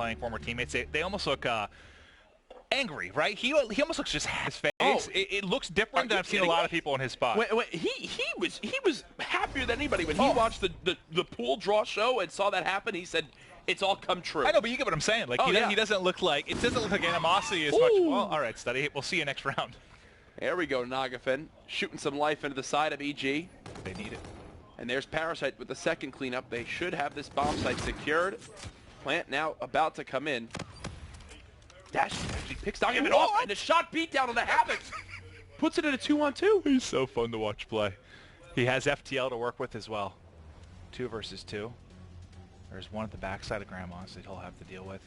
playing, former teammates, they almost look angry, right? He almost looks just his face. Oh, it looks different than I've seen a lot of people in his spot. He was happier than anybody when he watched the pool draw show and saw that happen. He said, "It's all come true." I know, but you get what I'm saying. Like he doesn't look like animosity as much. Well, all right, Study. We'll see you next round. There we go, Nagafin shooting some life into the side of EG. They need it. And there's Parasite with the second cleanup. They should have this bomb site secured. Plant now about to come in. Dash actually picks Nagafin off, and a shot beat down on the Havoc. Puts it in a 2-on-2. He's so fun to watch play. He has FTL to work with as well. 2 versus 2. There's one at the backside of Grandma's that he'll have to deal with.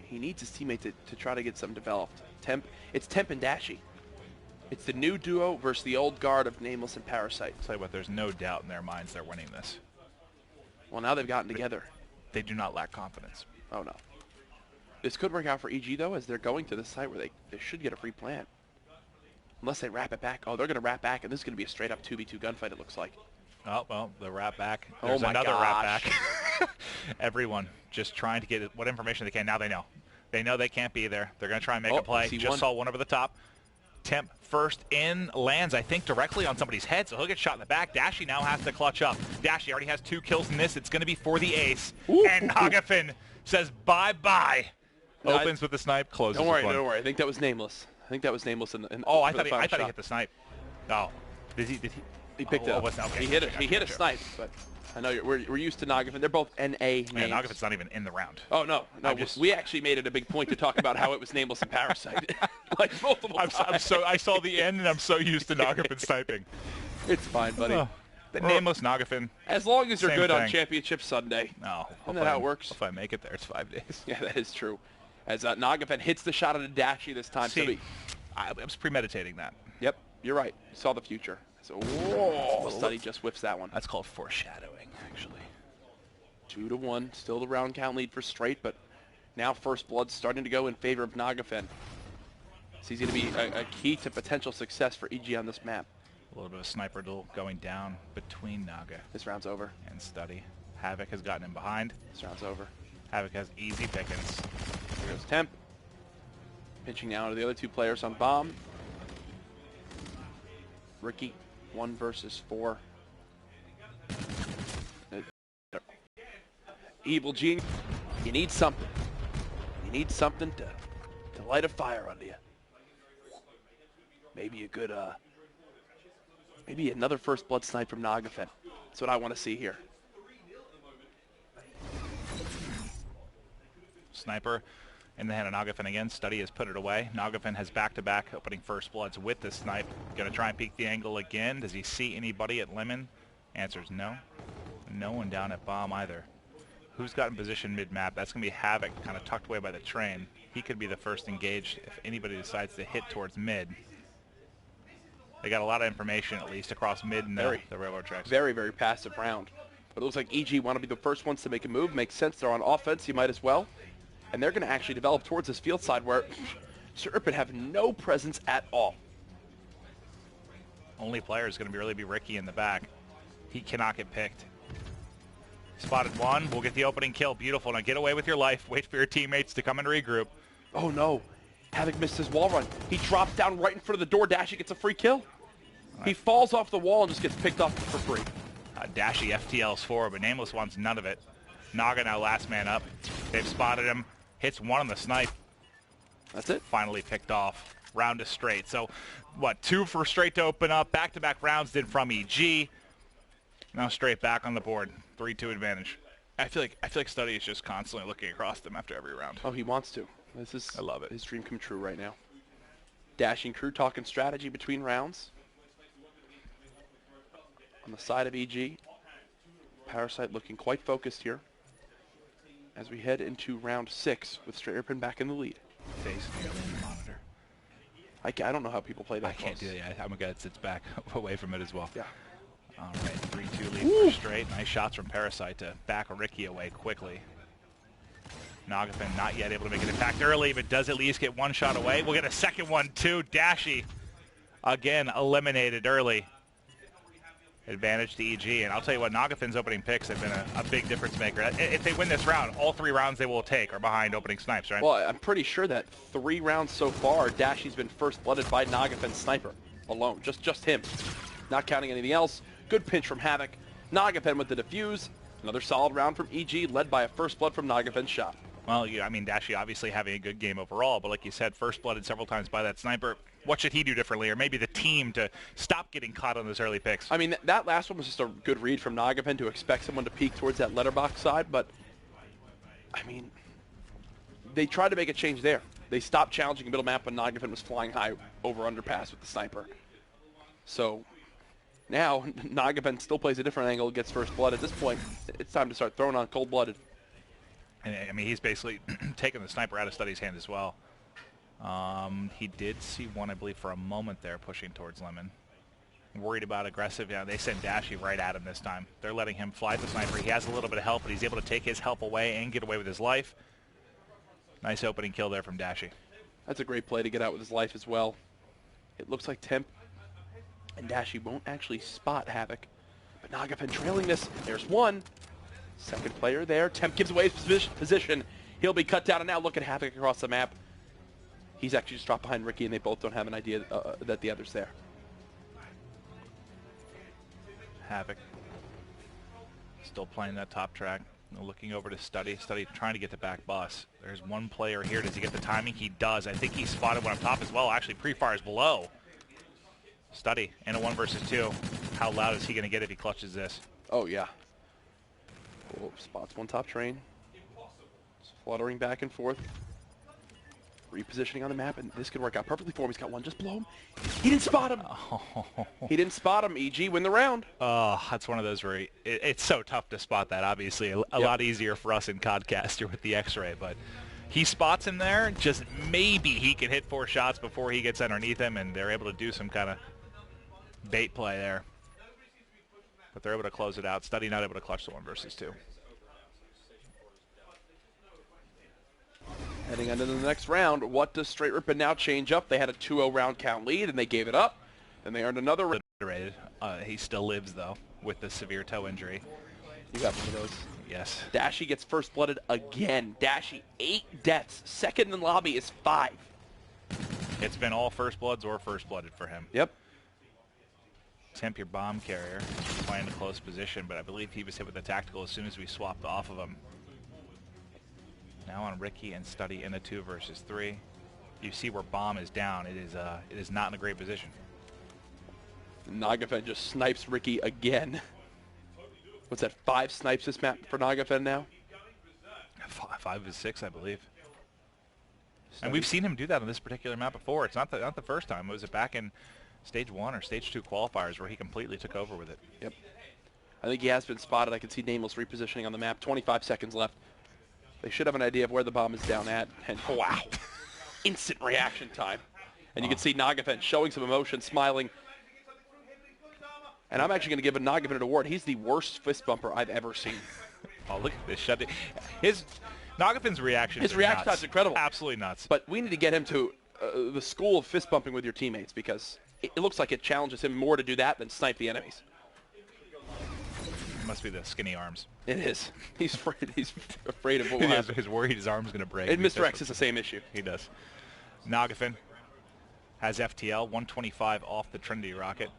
He needs his teammate to try to get something developed. It's Temp and Dashy. It's the new duo versus the old guard of Nameless and Parasite. I'll tell you what, there's no doubt in their minds they're winning this. Well, now they've gotten together. They do not lack confidence. Oh, no. This could work out for EG, though, as they're going to the site where they should get a free plant. Unless they wrap it back. Oh, they're going to wrap back, and this is going to be a straight-up 2v2 gunfight, it looks like. Oh, well, the wrap back. There's another wrap back. Everyone just trying to get what information they can. Now they know. They know they can't be there. They're going to try and make a play. Just saw one over the top. Temp first in, lands, I think, directly on somebody's head, so he'll get shot in the back. Dashy now has to clutch up. Dashy already has 2 kills in this. It's going to be for the ace. And Nagafin says bye-bye. Opens with the snipe, closes Don't worry, with one. don't worry. I think that was Nameless. I think that was Nameless. Oh, I thought he hit the snipe. Oh. Did he? He picked it up. Okay. He hit a snipe, but I know we're used to Nagafin. They're both NA names. Yeah, Nagafin's not even in the round. Oh, no. We actually made it a big point to talk about how it was Nameless and Parasite. Like multiple times. I saw the end, and I'm so used to Nagafin sniping. It's fine, buddy. Oh, the Nameless Nagafin. As long as you're good on Championship Sunday. No. Isn't that how it works? If I make it there, it's 5 days. Yeah, that is true. As Nagafin hits the shot at a Dashy this time. See, I was premeditating that. Yep, you're right. You saw the future. So, whoa, Study just whiffs that one. That's called foreshadowing, actually. 2-1, still the round count lead for Straight, but now First Blood's starting to go in favor of Nagafin. So he's going to be a key to potential success for EG on this map. A little bit of a sniper duel going down between Naga. This round's over. And Study. Havoc has gotten him behind. This round's over. Havoc has easy pickings. Here goes Temp. Pinching now to the other 2 players on bomb. Ricky, 1 versus 4. Evil Gene, you need something. You need something to light a fire under you. Maybe a good, maybe another First Blood snipe from Nagafin. That's what I want to see here. Sniper in the hand of Nagafin again. Study has put it away. Nagafin has back-to-back opening First Bloods with the snipe. Going to try and peek the angle again. Does he see anybody at Lemon? Answer's no. No one down at Bomb either. Who's got in position mid-map? That's going to be Havoc, kind of tucked away by the train. He could be the first engaged if anybody decides to hit towards mid. They got a lot of information, at least, across mid and the railroad tracks. Very, very passive round. But it looks like EG want to be the first ones to make a move. Makes sense. They're on offense. You might as well. And they're going to actually develop towards this field side where Serpent have no presence at all. Only player is going to really be Ricky in the back. He cannot get picked. Spotted one. We'll get the opening kill. Beautiful. Now get away with your life. Wait for your teammates to come and regroup. Oh, no. Havoc missed his wall run. He drops down right in front of the door. Dashy gets a free kill. Right. He falls off the wall and just gets picked off for free. Dashy FTL's forward, but Nameless wants none of it. Naga now last man up. They've spotted him. Hits one on the snipe. That's it. Finally picked off. Round is Straight. So, what, 2 for Straight to open up. Back-to-back rounds did from EG. Now Straight back on the board. 3-2 advantage. I feel like Study is just constantly looking across them after every round. Oh, he wants to. This is, I love it. His dream come true right now. Dashing crew talking strategy between rounds. On the side of EG, Parasite looking quite focused here as we head into round 6 with Straight Open back in the lead. Face monitor. I don't know how people play that. I can't do that. I'm a guy that sits back away from it as well. Yeah. All right, 3-2 lead for Straight. Nice shots from Parasite to back Ricky away quickly. Nagafin not yet able to make an impact early, but does at least get one shot away. We'll get a second one too. Dashy again eliminated early. advantage to EG. And I'll tell you what, Nagafin's opening picks have been a big difference maker. If they win this round, all 3 rounds they will take are behind opening snipes, right? Well, I'm pretty sure that 3 rounds so far, Dashy's been first blooded by Nagafin's sniper alone. Just him. Not counting anything else. Good pinch from Havoc. Nagafin with the defuse. Another solid round from EG, led by a first blood from Nagafin's shot. Well, I mean, Dashy obviously having a good game overall, but like you said, first blooded several times by that sniper. What should he do differently, or maybe the team, to stop getting caught on those early picks? I mean, that last one was just a good read from Nagafin to expect someone to peek towards that letterbox side, but, I mean, they tried to make a change there. They stopped challenging the middle map when Nagafin was flying high over underpass with the sniper. So now Nagafin still plays a different angle, gets first blood. At this point, it's time to start throwing on cold-blooded. And, I mean, he's basically taking the sniper out of Study's hand as well. He did see one, I believe, for a moment there, pushing towards Lemon. Worried about aggressive. Yeah, they sent Dashy right at him this time. They're letting him fly the sniper. He has a little bit of help, but he's able to take his help away and get away with his life. Nice opening kill there from Dashy. That's a great play to get out with his life as well. It looks like Temp and Dashy won't actually spot Havoc. But Nagafin trailing this. There's one. Second player there. Temp gives away his position. He'll be cut down, and now look at Havoc across the map. He's actually just dropped behind Ricky, and they both don't have an idea that the other's there. Havoc still playing that top track. Looking over to Study. Study trying to get the back bus. There's one player here. Does he get the timing? He does. I think he spotted one up top as well. Actually, pre-fires below. Study in a 1 versus 2. How loud is he going to get if he clutches this? Oh, yeah. Oh, spots one top train. Just fluttering back and forth. Repositioning on the map, and this could work out perfectly for him. He's got one just below him. He didn't spot him. Oh. He didn't spot him. EG win the round. Oh, that's one of those where it's so tough to spot that, obviously. A lot easier for us in Codcaster with the X-ray, but he spots him there. Just maybe he can hit 4 shots before he gets underneath him, and they're able to do some kind of bait play there. But they're able to close it out. Study not able to clutch the 1 versus 2. Heading into the next round, what does Straight Rippin' now change up? They had a 2-0 round count lead, and they gave it up. Then they earned another round. He still lives, though, with the severe toe injury. You got one of those. Yes. Dashy gets first blooded again. Dashy, 8 deaths. Second in lobby is 5. It's been all first bloods or first blooded for him. Yep. Temp, your bomb carrier, playing a close position, but I believe he was hit with the tactical as soon as we swapped off of him. Now on Ricky and Study in a 2 versus 3. You see where bomb is down. It is not in a great position. Nagafin just snipes Ricky again. What's that, 5 snipes this map for Nagafin now? 5 is 6, I believe. And we've seen him do that on this particular map before. It's not the first time. It was back in Stage 1 or Stage 2 qualifiers where he completely took over with it. Yep. I think he has been spotted. I can see Nameless repositioning on the map. 25 seconds left. They should have an idea of where the bomb is down at. And wow, instant reaction time. And you can see Nagafin showing some emotion, smiling. And I'm actually going to give Nagafin an award. He's the worst fist bumper I've ever seen. Oh, look at this. Nagafin's reaction. His reaction time's incredible. Absolutely nuts. But we need to get him to the school of fist bumping with your teammates, because it looks like it challenges him more to do that than snipe the enemies. It must be the skinny arms. It is. He's afraid of what will happen. He's worried his arm's going to break. And Mr. X has the same issue. He does. Nagafin has FTL, 125 off the Trinity rocket.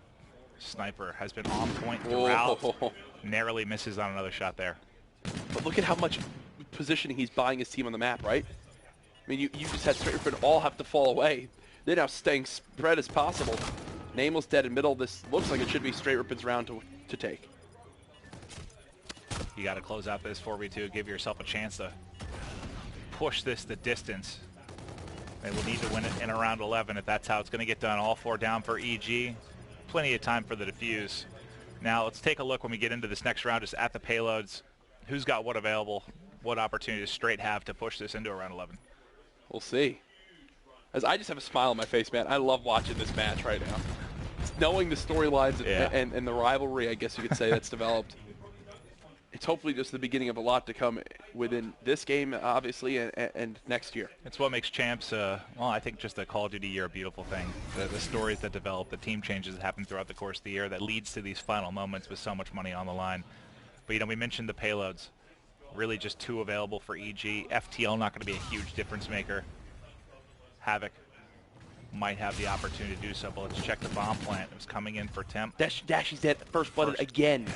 Sniper has been on point throughout. Oh. Narrowly misses on another shot there. But look at how much positioning he's buying his team on the map, right? I mean, you just had Straight Rippin' all have to fall away. They're now staying spread as possible. Nameless dead in middle. This looks like it should be Straight Rippin's round to take. You got to close out this 4v2. Give yourself a chance to push this the distance. They will need to win it in around 11 if that's how it's going to get done. All 4 down for EG. Plenty of time for the defuse. Now let's take a look when we get into this next round just at the payloads. Who's got what available? What opportunities Straight have to push this into around 11? We'll see. As I just have a smile on my face, man. I love watching this match right now. It's knowing the storylines and the rivalry, I guess you could say, that's developed. it's hopefully just the beginning of a lot to come within this game, obviously, and next year. It's what makes champs, well, I think just the Call of Duty year a beautiful thing. The stories that develop, the team changes that happen throughout the course of the year that leads to these final moments with so much money on the line. But, you know, we mentioned the payloads. Really just 2 available for EG. FTL not going to be a huge difference maker. Havoc might have the opportunity to do so, but let's check the bomb plant. It was coming in for Temp. Dashy's dead, first blooded again.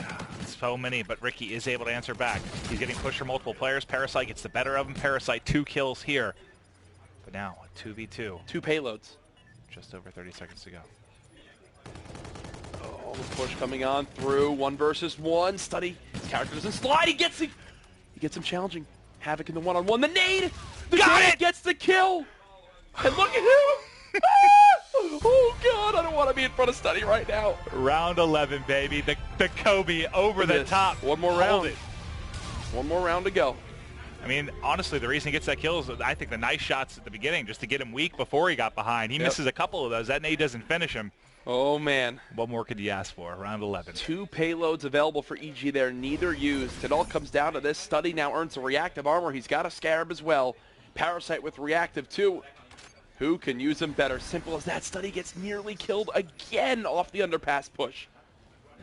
So many, but Ricky is able to answer back. He's getting pushed from multiple players. Parasite gets the better of him. Parasite 2 kills here. But now, a 2v2. 2 payloads. Just over 30 seconds to go. Oh, the push coming on through. 1 versus 1. Study. His character doesn't slide. He gets him challenging. Havoc in the one-on-one. The nade! The nade gets the kill! And look at him! Oh, God, I don't want to be in front of Study right now. Round 11, baby. The Kobe over the top. One more round. One more round to go. I mean, honestly, the reason he gets that kill is, I think, the nice shots at the beginning, just to get him weak before he got behind. He misses a couple of those. That nade doesn't finish him. Oh, man. What more could you ask for? Round 11. 2 payloads available for EG there, neither used. It all comes down to this. Study now earns a reactive armor. He's got a Scarab as well. Parasite with reactive, too. Who can use him better? Simple as that. Study gets nearly killed again off the underpass push.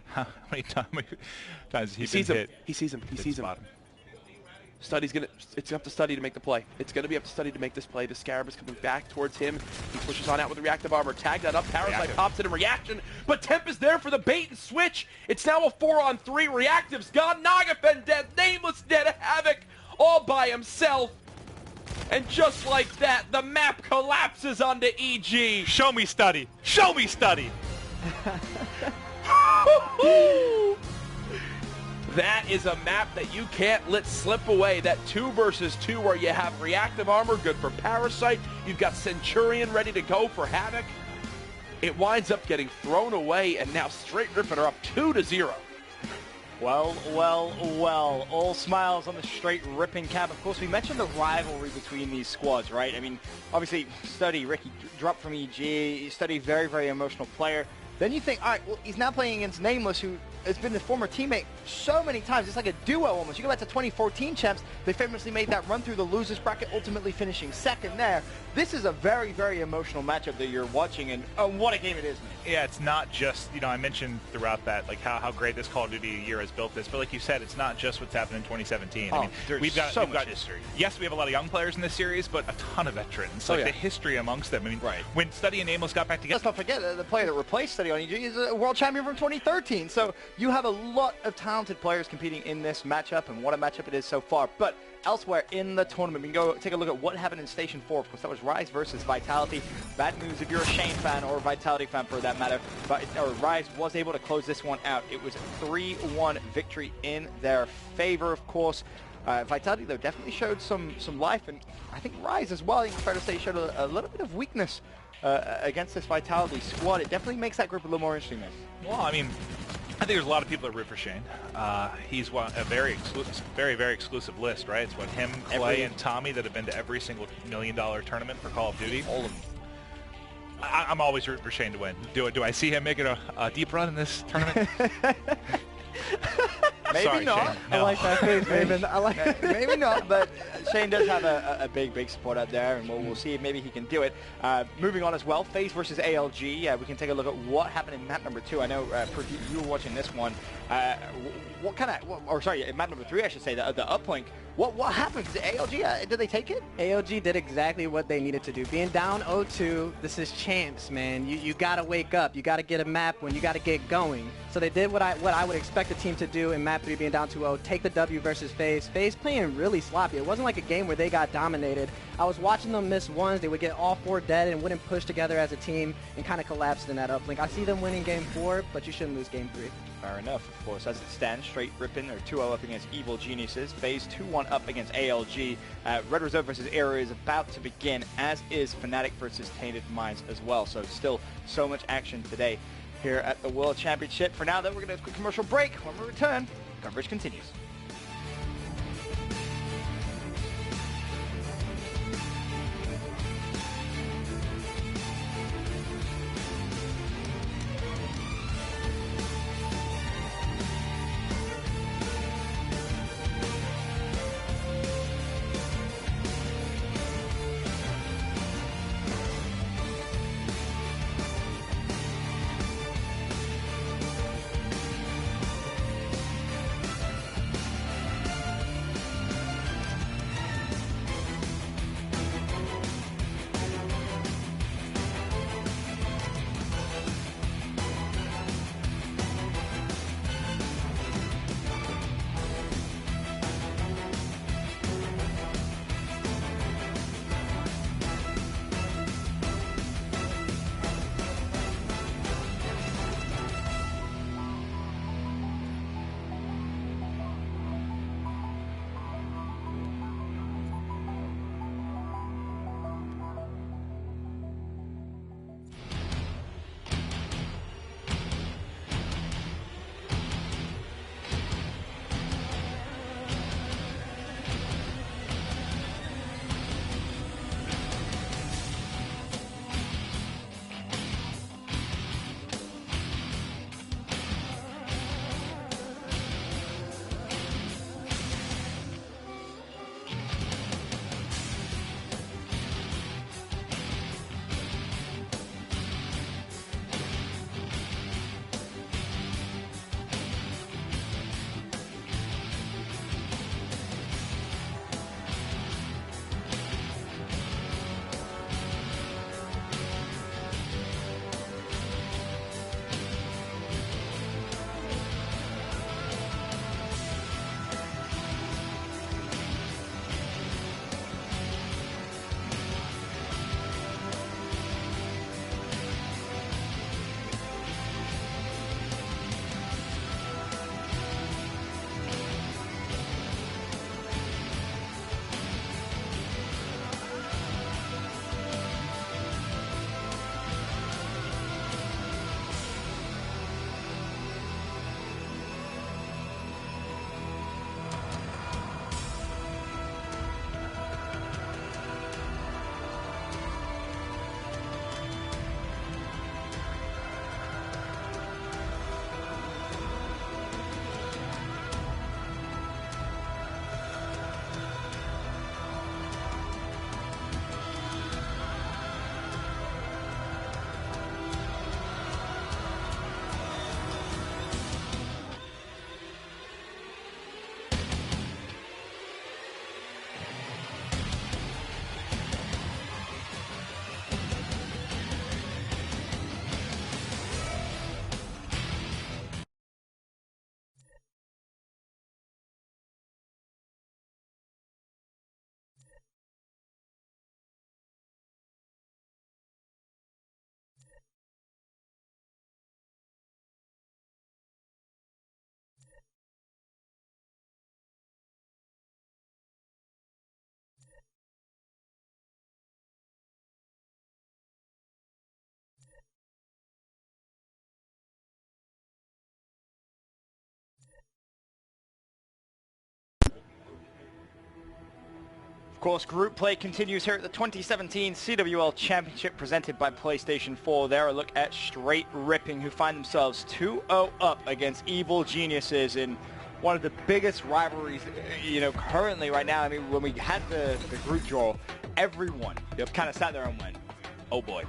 How many times he sees him? He sees him. He sees him. Study's gonna. It's up to Study to make the play. It's gonna be up to Study to make this play. The Scarab is coming back towards him. He pushes on out with the reactive armor. Tag that up. Parasite pops it in reaction, but Temp is there for the bait and switch. It's now a 4-on-3. Reactive's gone. Nagafen dead. Nameless dead. Havoc all by himself. And just like that, the map collapses onto EG. Show me Study. Show me Study. That is a map that you can't let slip away. That 2 versus 2 where you have reactive armor, good for Parasite. You've got Centurion ready to go for Havoc. It winds up getting thrown away, and now Straight Rippin are up 2-0. Well, all smiles on the Straight Rippin camp. Of course, we mentioned the rivalry between these squads, right? I mean, obviously, Study, Ricky dropped from EG. Study, very, very emotional player. Then you think, all right, well, he's now playing against Nameless, who has been his former teammate so many times. It's like a duo almost. You go back to 2014 champs. They famously made that run through the losers bracket, ultimately finishing second there. This is a very, very emotional matchup that you're watching, and what a game it is, man. Yeah, it's not just, you know, I mentioned throughout that, like, how great this Call of Duty year has built this, but like you said, it's not just what's happened in 2017. Oh, I mean, we've got history. Yes, we have a lot of young players in this series, but a ton of veterans. The history amongst them. I mean, when Study and Nameless got back together. Let's not forget, the player that replaced Study on EG is a world champion from 2013. So you have a lot of talented players competing in this matchup, and what a matchup it is so far. But elsewhere in the tournament, we can go take a look at what happened in Station 4. Of course, that was Rise versus Vitality. Bad news if you're a Shane fan or a Vitality fan for that matter. But Rise was able to close this one out. It was a 3-1 victory in their favor, of course. Vitality, though, definitely showed some life, and I think Rise as well, it's fair to say, showed a little bit of weakness against this Vitality squad. It definitely makes that group a little more interesting, man. Well, I mean, I think there's a lot of people that root for Shane. He's a very exclusive, very exclusive list, right? It's what him, Clay, and Tommy that have been to every single $1 million tournament for Call of Duty. All of them. I'm always rooting for Shane to win. Do I see him making a deep run in this tournament? Maybe Sorry, not. Shane. No. I like that face, Raven. I like it. Maybe not, but Shane does have a big support out there, and we'll see if maybe he can do it. Moving on as well, FaZe versus ALG. We can take a look at what happened in map number 2. I know you were watching this one. Map number 3, I should say, the uplink. What happened? Did ALG, did they take it? ALG did exactly what they needed to do. Being down 0-2, this is champs, man. You gotta wake up. You gotta get a map when you gotta get going. So they did what I would expect a team to do in map 3, being down 2-0. Take the W versus FaZe. FaZe playing really sloppy. It wasn't like a game where they got dominated. I was watching them miss ones. They would get all 4 dead and wouldn't push together as a team and kind of collapsed in that uplink. I see them winning game 4, but you shouldn't lose game 3. Fair enough, of course. As it stands, Straight Rippin are 2-0 up against Evil Geniuses. FaZe 2-1 up against ALG. Red Reserve versus Aero is about to begin, as is Fnatic versus Tainted Minds as well. So still so much action today here at the World Championship. For now, though, we're going to have a quick commercial break. When we return, coverage continues. course, group play continues here at the 2017 CWL Championship presented by PlayStation 4. There, a look at Straight Ripping, who find themselves 2-0 up against Evil Geniuses in one of the biggest rivalries, currently right now. I mean, when we had the group draw, everyone kind of sat there and went, oh boy,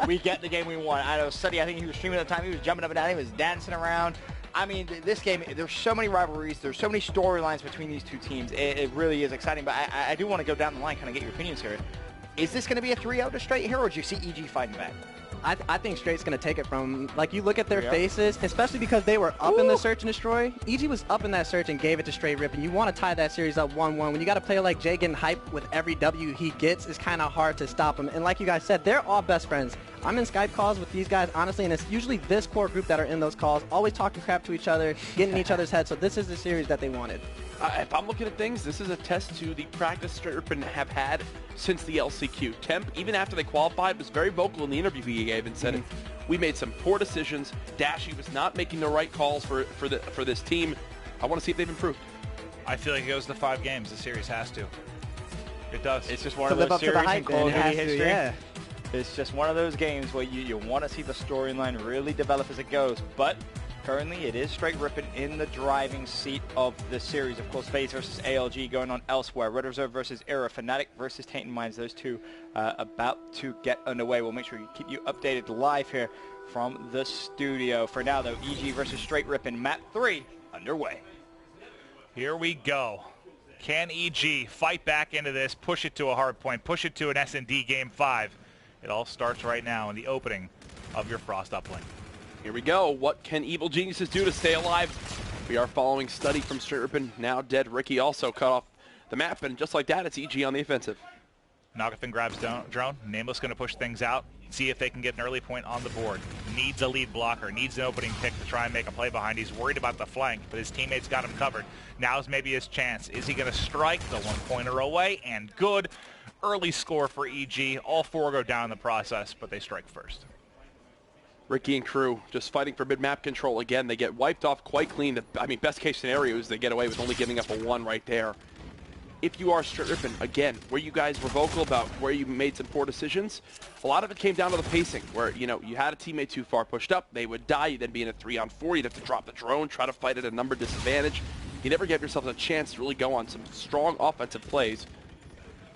we get the game we want. I know Suddy, I think he was streaming at the time, he was jumping up and down, he was dancing around. I mean, this game, there's so many rivalries, there's so many storylines between these two teams. It really is exciting, but I do want to go down the line, kind of get your opinions here. Is this going to be a 3-0 to Straight here, or do you see EG fighting back? I think Straight's going to take it from, like, you look at their faces, especially because they were up in the search and destroy. EG was up in that search and gave it to Straight Rip, and you want to tie that series up 1-1. When you got a player like Jay getting hyped with every W he gets, it's kind of hard to stop him. And like you guys said, they're all best friends. I'm in Skype calls with these guys, honestly, and it's usually this core group that are in those calls, always talking crap to each other, getting in each other's heads, so this is the series that they wanted. If I'm looking at things, this is a test to the practice Straight Rippin' have had since the LCQ. Temp, even after they qualified, was very vocal in the interview he gave and said, we made some poor decisions. Dashy was not making the right calls for this team. I want to see if they've improved. I feel like it goes to 5 games. The series has to. It does. It's just one of those series in Call of Duty history. It's just one of those games where you want to see the storyline really develop as it goes. But currently, it is Straight Rippin' in the driving seat of the series. Of course, FaZe versus ALG going on elsewhere. Red Reserve versus Era. Fnatic versus Tainted Minds. Those two about to get underway. We'll make sure we keep you updated live here from the studio. For now, though, EG versus Straight Rippin' Map 3 underway. Here we go. Can EG fight back into this, push it to a hard point, push it to an S&D Game 5? It all starts right now in the opening of your Frost Uplink. Here we go. What can Evil Geniuses do to stay alive? We are following Study from Straight Rippin', now dead. Ricky also cut off the map, and just like that, it's EG on the offensive. Nogafin grabs drone. Nameless going to push things out, see if they can get an early point on the board. Needs a lead blocker, needs an opening pick to try and make a play behind. He's worried about the flank, but his teammates got him covered. Now's maybe his chance. Is he going to strike? The one-pointer away, and good. Early score for EG. All 4 go down in the process, but they strike first. Ricky and crew just fighting for mid-map control again. They get wiped off quite clean. Best case scenario is they get away with only giving up a 1 right there. If you are Straight Rippin', again, where you guys were vocal about where you made some poor decisions, a lot of it came down to the pacing, where, you had a teammate too far pushed up, they would die, you'd then be in a 3-on-4, you'd have to drop the drone, try to fight at a number disadvantage. You never gave yourself a chance to really go on some strong offensive plays.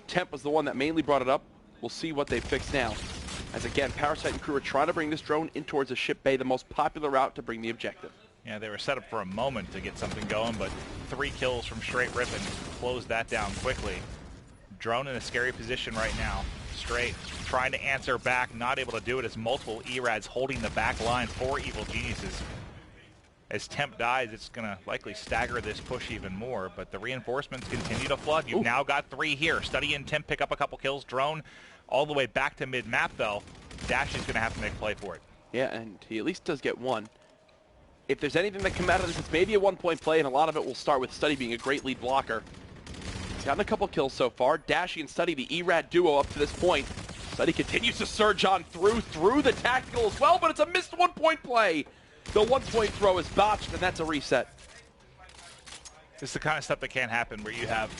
Temp was the one that mainly brought it up. We'll see what they fix now. As again, Parasite and crew are trying to bring this drone in towards the ship bay, the most popular route to bring the objective. Yeah, they were set up for a moment to get something going, but 3 kills from Straight Rippin' closed that down quickly. Drone in a scary position right now. Straight trying to answer back, not able to do it as multiple ERADs holding the back line for Evil Geniuses. As Temp dies, it's going to likely stagger this push even more, but the reinforcements continue to flood. You've now got 3 here. Study and Temp pick up a couple kills. Drone all the way back to mid-map, though. Dash is going to have to make a play for it. Yeah, and he at least does get 1. If there's anything that come out of this, it's maybe a 1-point play, and a lot of it will start with Study being a great lead blocker. He's gotten a couple kills so far. Dashy and Study, the ERAD duo up to this point. Study continues to surge on through the tactical as well, but it's a missed 1-point play. The 1-point throw is botched, and that's a reset. This is the kind of stuff that can't happen where you have,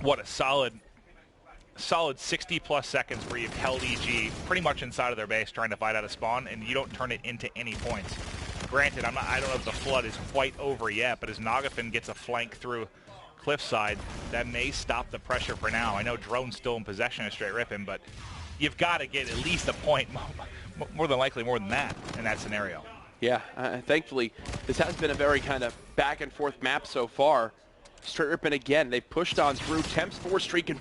what, a solid 60-plus seconds where you've held EG pretty much inside of their base trying to fight out of spawn, and you don't turn it into any points. Granted, I don't know if the flood is quite over yet, but as Nogafin gets a flank through Cliffside, that may stop the pressure for now. I know Drone's still in possession of Straight Rippin', but you've got to get at least a point, more than likely more than that, in that scenario. Yeah, thankfully, this has been a very kind of back-and-forth map so far. Straight Rippin' again, they pushed on through. Temp's 4 streak, and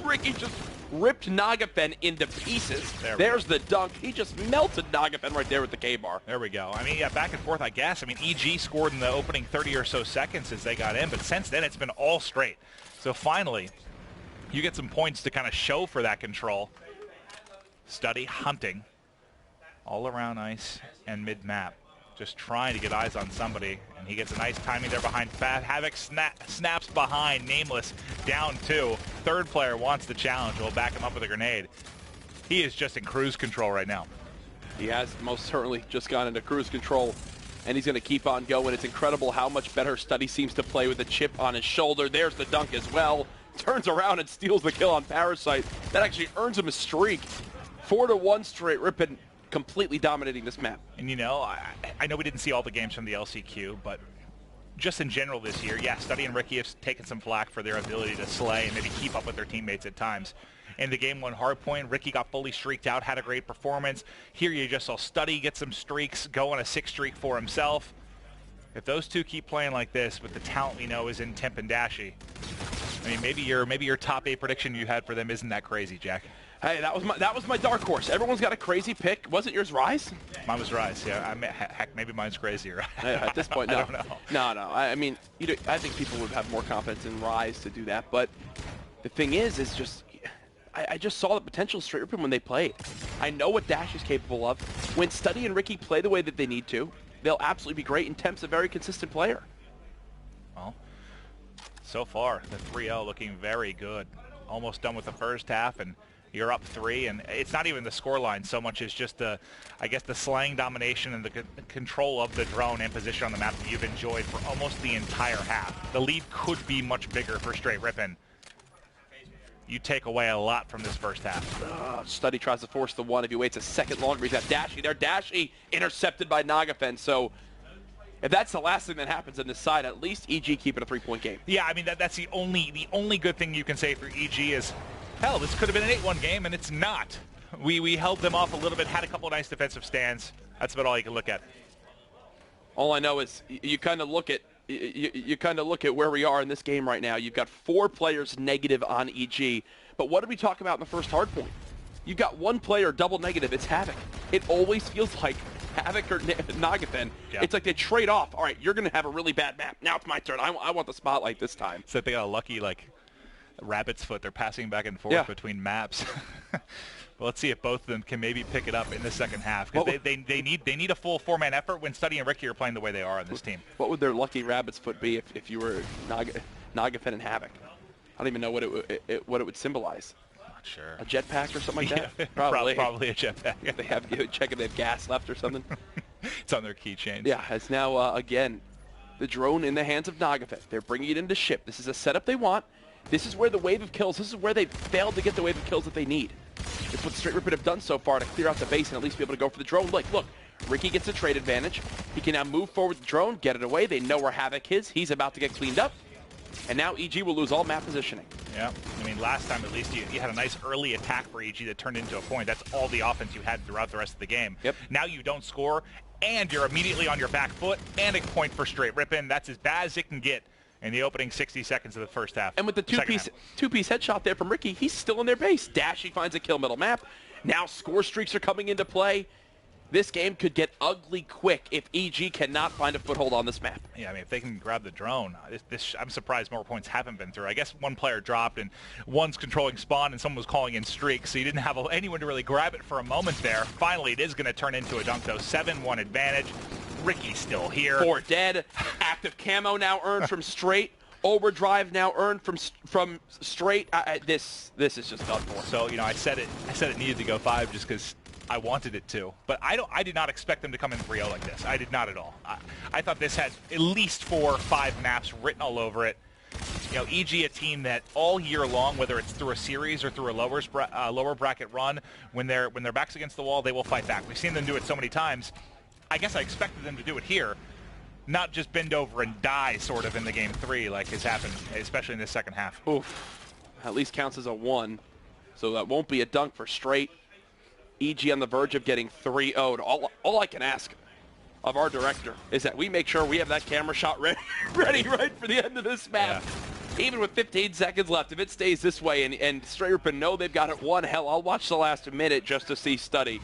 Ricky just ripped Nogafin into pieces. There's the dunk. He just melted Nogafin right there with the K-bar. There we go. I mean, yeah, back and forth, I guess. I mean, EG scored in the opening 30 or so seconds as they got in, but since then it's been all straight. So finally, you get some points to kind of show for that control. Study hunting all around ice and mid-map, just trying to get eyes on somebody, and he gets a nice timing there behind Fat. Havoc snaps behind, Nameless down 2. Third player wants the challenge. We'll back him up with a grenade. He is just in cruise control right now. He has most certainly just gone into cruise control. and he's going to keep on going. It's incredible how much better Study seems to play with a chip on his shoulder. There's the dunk as well. Turns around and steals the kill on Parasite. That actually earns him a streak. 4-1 straight. Rippin completely dominating this map. And you know, I know we didn't see all the games from the LCQ, but just in general this year, yeah, Study and Ricky have taken some flack for their ability to slay and maybe keep up with their teammates at times. In the game one hardpoint, Ricky got fully streaked out, had a great performance. Here you just saw Study get some streaks, go on a 6 streak for himself. If those two keep playing like this with the talent we know is in Temp and Dashy, I mean, maybe your top 8 prediction you had for them isn't that crazy, Jack. Hey, that was my dark horse. Everyone's got a crazy pick. Wasn't yours Rise? Mine was Rise, yeah. Heck, maybe mine's crazier. At this point, no. I don't know. No. I mean, I think people would have more confidence in Rise to do that. But the thing is just, I just saw the potential of Straight Rippin when they played. I know what Dash is capable of. When Study and Ricky play the way that they need to, they'll absolutely be great, and Temp's a very consistent player. Well, so far, the 3-0 looking very good. Almost done with the first half, and you're up 3, and it's not even the scoreline so much as just the, I guess, the slaying domination and the control of the drone and position on the map that you've enjoyed for almost the entire half. The lead could be much bigger for Straight Rippin. You take away a lot from this first half. Study tries to force the 1. If he waits a second longer, he's got Dashy there. Dashy intercepted by Nagafen. So if that's the last thing that happens on this side, at least EG keep it a 3-point game. Yeah, I mean, that's the only good thing you can say for EG is, hell, this could have been an 8-1 game, and it's not. We held them off a little bit, had a couple of nice defensive stands. That's about all you can look at. All I know is you kind of look at where we are in this game right now. You've got 4 players negative on EG. But what did we talk about in the first hardpoint? You've got 1 player double negative. It's Havoc. It always feels like Havoc or Nagafen. Yeah. It's like they trade off. All right, you're going to have a really bad map. Now it's my turn. I want the spotlight this time. So they got a lucky, like, rabbit's foot. They're passing back and forth between maps. Well, let's see if both of them can maybe pick it up in the second half, because they need a full 4-man effort when Study and Ricky are playing the way they are on this team. What would their lucky rabbit's foot be if you were Nagafen and Havoc? I don't even know what it would symbolize. Not sure. A jetpack or something like that? Yeah, probably a jetpack. They have check if they have gas left or something. It's on their keychains. Yeah, it's now again the drone in the hands of Nagafen. They're bringing it into ship. This is a setup they want. This is where the wave of kills. This is where they failed to get the wave of kills that they need. It's what Straight Rippin have done so far to clear out the base and at least be able to go for the drone. Like, look, Ricky gets a trade advantage. He can now move forward with the drone, get it away. They know where Havoc is. He's about to get cleaned up. And now EG will lose all map positioning. Yeah, I mean, last time at least you had a nice early attack for EG that turned into a point. That's all the offense you had throughout the rest of the game. Yep. Now you don't score, and you're immediately on your back foot, and a point for Straight Rippin. That's as bad as it can get in the opening 60 seconds of the first half. And with the two-piece headshot there from Ricky, he's still in their base. Dashy finds a kill middle map. Now score streaks are coming into play. This game could get ugly quick if EG cannot find a foothold on this map. Yeah, I mean, if they can grab the drone, I'm surprised more points haven't been through. I guess 1 player dropped, and 1's controlling spawn, and someone was calling in streaks, so you didn't have anyone to really grab it for a moment there. Finally, it is going to turn into a dunk, though. 7-1 advantage. Ricky's still here. 4 dead. Active camo now earned from Straight. Overdrive now earned from Straight. This is just done for. So, you know, I said it needed to go 5 just because I wanted it to, but I did not expect them to come in 3-0 like this. I did not at all. I thought this had at least 4 or 5 maps written all over it. You know, EG, a team that all year long, whether it's through a series or through a lower bracket run, when their back's against the wall, they will fight back. We've seen them do it so many times. I guess I expected them to do it here, not just bend over and die sort of in the game 3 like has happened, especially in this second half. Oof. At least counts as a 1, so that won't be a dunk for Straight. EG on the verge of getting 3-0'd. All I can ask of our director is that we make sure we have that camera shot ready right for the end of this map. Yeah. Even with 15 seconds left, if it stays this way and Straight Rippin know they've got it won, hell, I'll watch the last minute just to see Study.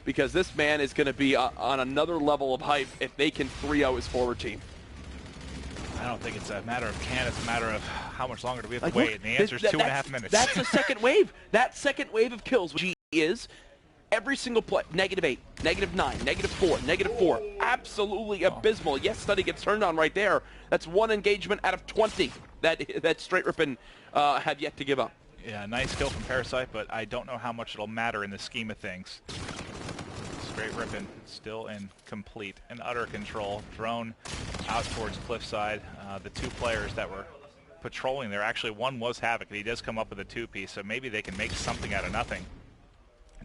Because this man is going to be on another level of hype if they can 3-0 his forward team. I don't think it's a matter of can, it's a matter of how much longer do we have to wait, and the answer is 2.5 minutes. That's the second wave. That second wave of kills, which is every single play, -8, -9, -4, -4. Absolutely abysmal. Yes, Study gets turned on right there. That's 1 engagement out of 20 that Straight Rippin have yet to give up. Yeah, nice kill from Parasite, but I don't know how much it'll matter in the scheme of things. Straight ripping, still in complete and utter control. Drone out towards Cliffside. The two players that were patrolling there, actually one was Havoc, and he does come up with a two-piece, so maybe they can make something out of nothing.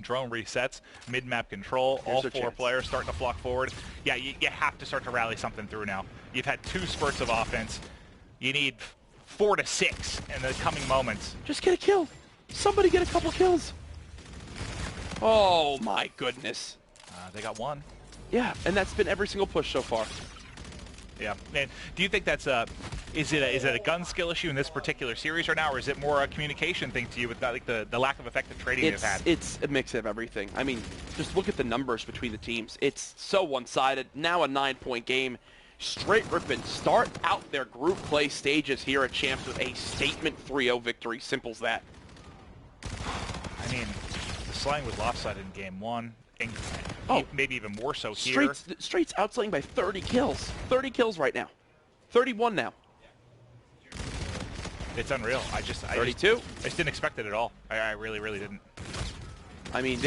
Drone resets, mid-map control, all four players starting to flock forward. Yeah, you have to start to rally something through now. You've had 2 spurts of offense. You need 4 to 6 in the coming moments. Just get a kill. Somebody get a couple kills. Oh my goodness. They got 1. Yeah, and that's been every single push so far. Yeah, and do you think that's is it a gun skill issue in this particular series right now, or is it more a communication thing to you with like the lack of effective trading they've had? It's a mix of everything. I mean, just look at the numbers between the teams. It's so one-sided. Now a 9-point game. Straight ripping. Start out their group play stages here at Champs with a statement 3-0 victory. Simple as that. I mean, the slaying was lopsided in game 1. And maybe even more so here. Straight's outslaying by 30 kills. 30 kills right now. 31 now. It's unreal. I 32. I just didn't expect it at all. I really, really didn't. I mean,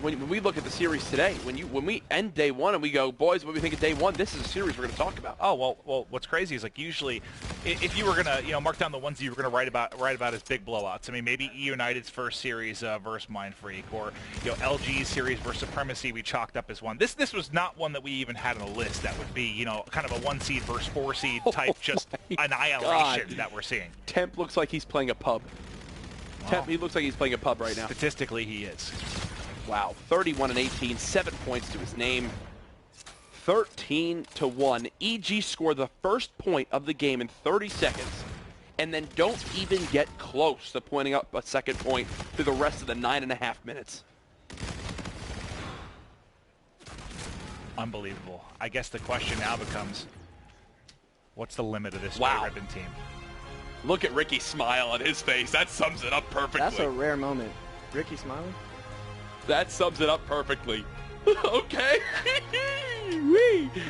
when we look at the series today, when we end day 1 and we go, boys, what do we think of day 1? This is a series we're going to talk about. Oh well. What's crazy is like usually, if you were gonna mark down the ones that you were gonna write about as big blowouts. I mean, maybe E United's first series versus Mind Freak, or LG's series versus Supremacy we chalked up as one. This was not one that we even had on the list. That would be kind of a 1 seed versus 4 seed type just annihilation that we're seeing. Temp looks like he's playing a pub. Temp, he looks like he's playing a pub right now. Statistically, he is. Wow, 31 and 18, 7 points to his name. 13-1. EG scored the first point of the game in 30 seconds, and then don't even get close to pointing up a second point through the rest of the 9.5 minutes. Unbelievable. I guess the question now becomes, what's the limit of this Straight Ribbon team? Look at Ricky's smile on his face. That sums it up perfectly. That's a rare moment. Ricky smiling? That sums it up perfectly. Okay.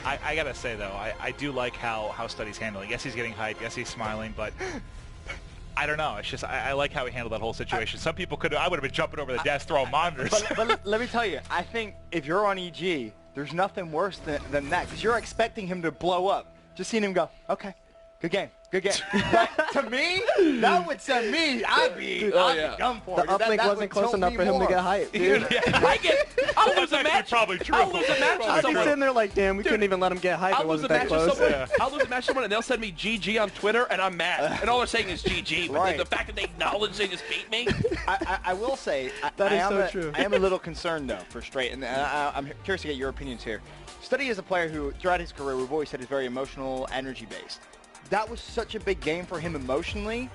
I gotta say though, I do like how Study's handling. Yes, he's getting hyped. Yes, he's smiling, but I don't know. It's just I like how he handled that whole situation. Some people I would have been jumping over the desk throwing monitors. But let me tell you, I think if you're on EG, there's nothing worse than that, because you're expecting him to blow up. Just seeing him go, okay, good game. Good game. To me, that would send me. I'd be dumb for it. The uplink wasn't close enough for him to get hyped, dude. I'll lose a match. Probably true. I'll lose a match with I'd be someone. sitting there like, damn, we couldn't even let him get hyped. It wasn't that close. I'll lose a match with someone, and they'll send me GG on Twitter, and I'm mad. And all they're saying is GG. But the fact that they acknowledge they just beat me. I will say, that is so true. I am a little concerned, though, for Straight. And I'm curious to get your opinions here. Study is a player who, throughout his career, we've always said is very emotional, energy-based. That was such a big game for him emotionally.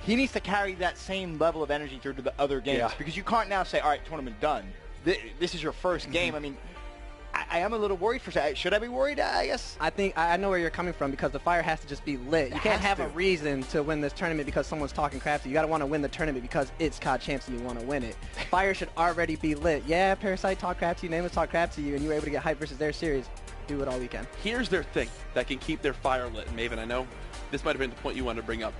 He needs to carry that same level of energy through to the other games, because you can't now say, all right, tournament done. This is your first game. I mean, I am a little worried for that. Should I be worried, I guess? I think I know where you're coming from, because the fire has to just be lit. You can't have a reason to win this tournament because someone's talking crap to you. You got to want to win the tournament because it's COD Champs and you want to win it. Fire should already be lit. Yeah, Parasite talk crap to you, Nameless talk crap to you, and you were able to get hyped versus their series. Do it all weekend. Here's their thing that can keep their fire lit. And Maven, I know this might have been the point you wanted to bring up.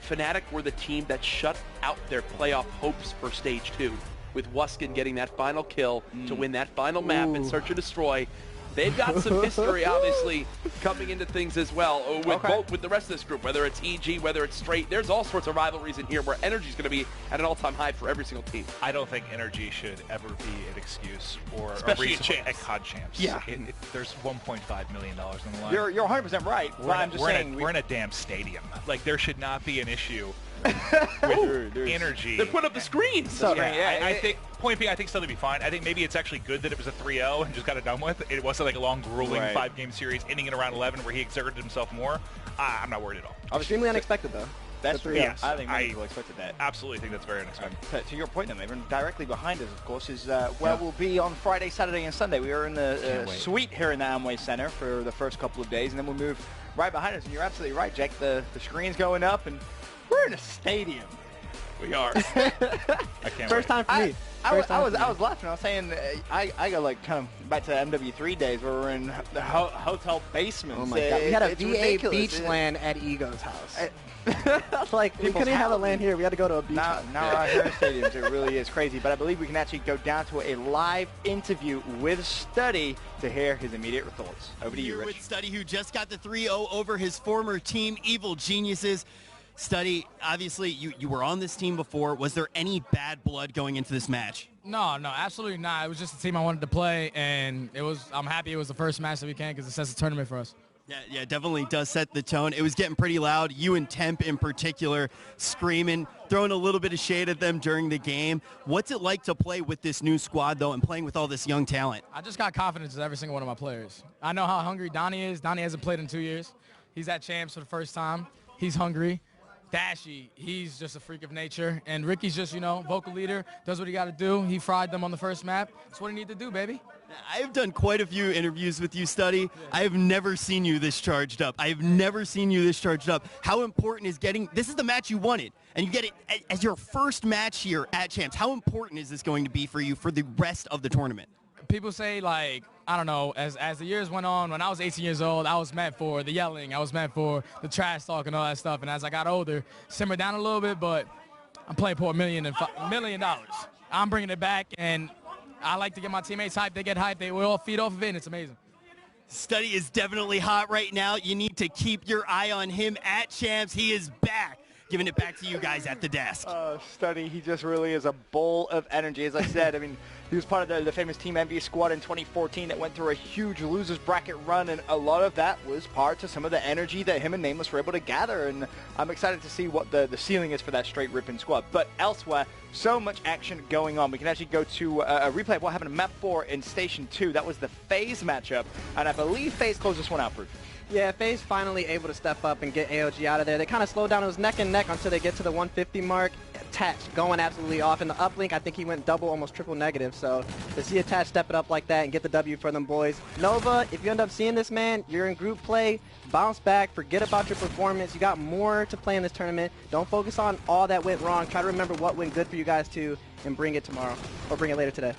Fnatic were the team that shut out their playoff hopes for Stage 2, with Wuskin getting that final kill to win that final map in Search and Destroy. They've got some history, obviously, coming into things as well with the rest of this group, whether it's EG, whether it's Straight. There's all sorts of rivalries in here where energy is going to be at an all-time high for every single team. I don't think energy should ever be an excuse or especially a reason at COD Champs. Yeah. There's $1.5 million on the line. You're 100% right. I'm just saying we're in a damn stadium. Like, there should not be an issue with energy. They put up the screens. So, I think, point being, I think still to be fine. I think maybe it's actually good that it was a 3-0 and just got it done with. It wasn't like a long, grueling 5-game series ending in around 11 where he exerted himself more. I'm not worried at all. Extremely unexpected, though. That's yes, I think many people expected that. Absolutely think that's very unexpected. To your point, then, Maven, directly behind us, of course, is where we'll be on Friday, Saturday, and Sunday. We are in the suite here in the Amway Center for the first couple of days, and then we'll move right behind us. And you're absolutely right, Jack. The screen's going up, and we're in a stadium. We are. I can't First time for me. I was laughing. I was saying I go like kind of back to the MW3 days where we're in the hotel basements. Oh my god, we had a It's VA ridiculous. beach land at Ego's house. Like, we couldn't have a land here. We had to go to a beach. Now we're here in stadiums. It really is crazy. But I believe we can actually go down to a live interview with Study to hear his immediate thoughts. Over to you, Rich. With Study, who just got the 3-0 over his former team, Evil Geniuses. Study, obviously, you were on this team before. Was there any bad blood going into this match? No, absolutely not. It was just a team I wanted to play, and I'm happy it was the first match that we can because it sets the tournament for us. Yeah, it definitely does set the tone. It was getting pretty loud. You and Temp in particular screaming, throwing a little bit of shade at them during the game. What's it like to play with this new squad, though, and playing with all this young talent? I just got confidence in every single one of my players. I know how hungry Donnie is. Donnie hasn't played in 2 years. He's at Champs for the first time. He's hungry. Dashy, he's just a freak of nature. And Ricky's just, vocal leader, does what he got to do. He fried them on the first map. That's what he need to do, baby. I've done quite a few interviews with you, Study. Yeah. I have never seen you this charged up. I have never seen you this charged up. How important is this is the match you wanted, and you get it as your first match here at Champs. How important is this going to be for you for the rest of the tournament? People say, like, I don't know, as the years went on, when I was 18 years old, I was meant for the yelling. I was meant for the trash talk and all that stuff. And as I got older, simmered down a little bit, but I'm playing for $1 million. I'm bringing it back, and I like to get my teammates hyped. They get hyped. They will all feed off of it, and it's amazing. Study is definitely hot right now. You need to keep your eye on him at Champs. He is back. Giving it back to you guys at the desk. Study, he just really is a bowl of energy. As I said, I mean, he was part of the famous Team Envy squad in 2014 that went through a huge losers bracket run, and a lot of that was part to some of the energy that him and Nameless were able to gather, and I'm excited to see what the ceiling is for that straight ripping squad. But elsewhere, so much action going on. We can actually go to a replay of what happened in Map 4 in Station 2. That was the FaZe matchup, and I believe FaZe closed this one out, Proof. Yeah, FaZe finally able to step up and get AOG out of there. They kind of slowed down. It was neck and neck until they get to the 150 mark. Attach going absolutely off. In the uplink, I think he went double, almost triple negative. So to see Attach step it up like that and get the W for them boys. Nova, if you end up seeing this, man, you're in group play. Bounce back. Forget about your performance. You got more to play in this tournament. Don't focus on all that went wrong. Try to remember what went good for you guys, too, and bring it tomorrow. Or bring it later today.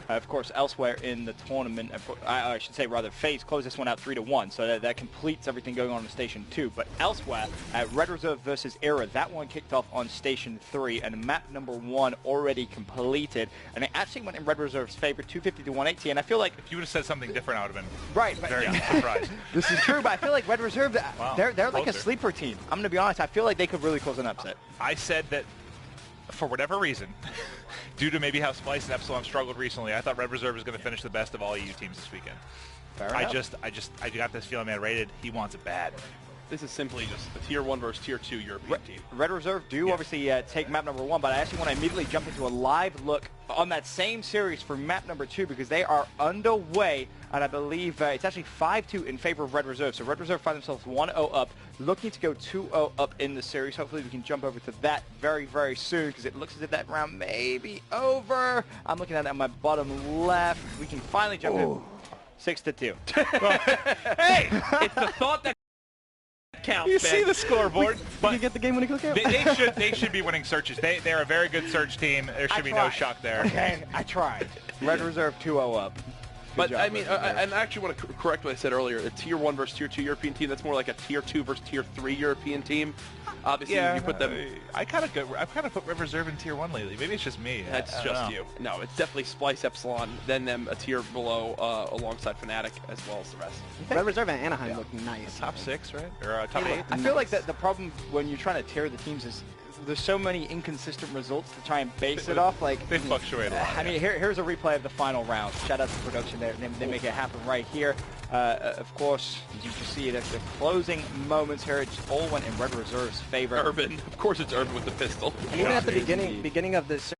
Of course, elsewhere in the tournament, I should say rather, FaZe closed this one out 3-1, so that completes everything going on in Station 2. But elsewhere, Red Reserve versus Era, that one kicked off on Station 3, and map number 1 already completed. And it actually went in Red Reserve's favor, 250 to 180, and I feel like... If you would have said something different, I would have been very yeah. surprised. This is true, but I feel like Red Reserve, wow, they're like a sleeper team. I'm going to be honest, I feel like they could really cause an upset. I said that for whatever reason, due to maybe how Splice and Epsilon struggled recently, I thought Red Reserve was going to finish the best of all EU teams this weekend. I got this feeling, man. Rated, he wants it bad. This is simply just a Tier 1 versus Tier 2 European team. Red Reserve do obviously take map number 1, but I actually want to immediately jump into a live look on that same series for map number 2 because they are underway, and I believe it's actually 5-2 in favor of Red Reserve. So Red Reserve find themselves 1-0 up, looking to go 2-0 up in the series. Hopefully we can jump over to that very, very soon because it looks as if that round may be over. I'm looking at it on my bottom left. We can finally jump in 6-2. Hey, it's the thought that counts. You see the scoreboard, but you get the game when you click they should be winning searches. They're a very good search team. There should be no shock there. Okay, I tried. Red Reserve 2-0 up. But job, I mean, I actually want to correct what I said earlier. A Tier 1 versus Tier 2 European team, that's more like a Tier 2 versus Tier 3 European team. Obviously, yeah, you put them... I've kind of put Red Reserve in Tier 1 lately. Maybe it's just me. That's just you. No, it's definitely Splice, Epsilon, then them a tier below alongside Fnatic, as well as the rest. Red Reserve and Anaheim look nice. Top 6, right? Or top 8? I feel like the problem when you're trying to tier the teams is there's so many inconsistent results to try and base it off. Like they fluctuate a lot. I mean, here's a replay of the final round. Shout out to production there. They make it happen right here. Of course, as you can see it at the closing moments here, it just all went in Red Reserve's favor. Urban. Of course it's Urban with the pistol. Even at the beginning of this